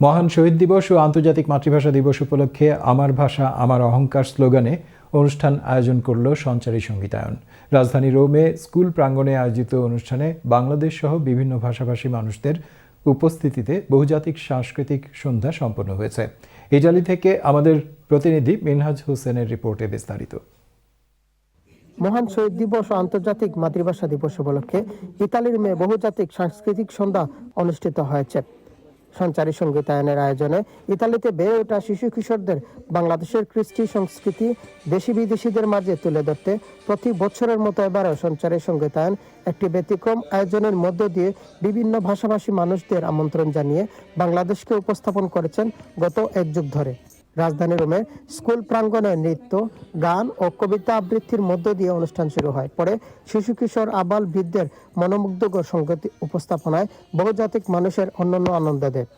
মহান শহীদ দিবস ও আন্তর্জাতিক মাতৃভাষা দিবস উপলক্ষে আমার ভাষা আমার অহংকার স্লোগানে অনুষ্ঠান আয়োজন করল সঞ্চারী সঙ্গীতায়ন। রাজধানী রোমে স্কুল প্রাঙ্গণে আয়োজিত অনুষ্ঠানে বাংলাদেশ সহ বিভিন্ন ভাষাভাষী মানুষদের উপস্থিতিতে বহুজাতিক সাংস্কৃতিক সন্ধ্যা সম্পন্ন হয়েছে। ইটালি থেকে আমাদের প্রতিনিধি মিনহাজ হোসেনের রিপোর্টে বিস্তারিত। মহান শহীদ দিবস ও আন্তর্জাতিক মাতৃভাষা দিবস উপলক্ষে ইতালির রোমে বহুজাতিক সাংস্কৃতিক সন্ধ্যা অনুষ্ঠিত হয়েছে। সঞ্চারী সঙ্গীতায়নের আয়োজনে ইতালিতে বেড়ে ওঠা শিশু কিশোরদের বাংলাদেশের কৃষ্টি সংস্কৃতি দেশি বিদেশিদের মাঝে তুলে ধরতে প্রতি বছরের মতো এবারও সঞ্চারী সঙ্গীতায়ন একটি ব্যতিক্রম আয়োজনের মধ্য দিয়ে বিভিন্ন ভাষাভাষী মানুষদের আমন্ত্রণ জানিয়ে বাংলাদেশকে উপস্থাপন করেছেন গত এক যুগ ধরে। রাজধানী রোমে স্কুল প্রাঙ্গণে নৃত্য, গান ও কবিতা আবৃত্তির মধ্য দিয়ে অনুষ্ঠান শুরু হয়। পরে শিশু কিশোর আবাল বৃদ্ধের মনোমুগ্ধকর সঙ্গীত উপস্থাপনায় বহুজাতিক মানুষের অনন্য আনন্দ দেয়।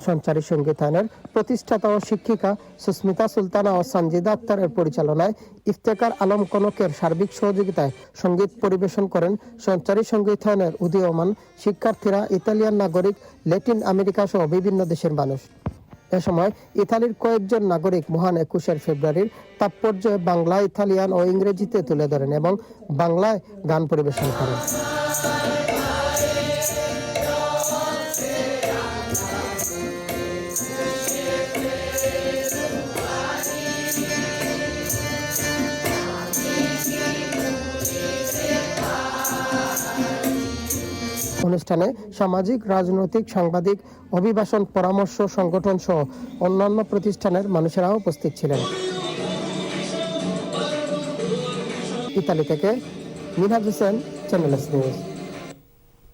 সঞ্চারী সঙ্গীতায়নের প্রতিষ্ঠাতা ও শিক্ষিকা সুস্মিতা সুলতানা ও সঞ্জিদা আক্তারের পরিচালনায় ইফতেখার আলম কনকের সার্বিক সহযোগিতায় সঙ্গীত পরিবেশন করেন সঞ্চারী সঙ্গীতায়নের উদীয়মান শিক্ষার্থীরা, ইতালিয়ান নাগরিক, ল্যাটিন আমেরিকা সহ বিভিন্ন দেশের মানুষ। এ সময় ইতালির কয়েকজন নাগরিক মহান ২১ ফেব্রুয়ারির তাৎপর্য বাংলা, ইতালিয়ান ও ইংরেজিতে তুলে ধরেন এবং বাংলায় গান পরিবেশন করেন। অনুষ্ঠানে সামাজিক, রাজনৈতিক, সাংবাদিক, অভিবাসন পরামর্শ সংগঠন সহ অন্যান্য প্রতিষ্ঠানের মানুষেরাও উপস্থিত ছিলেন। ইতালি থেকে Minhaj Hossain, channel S news.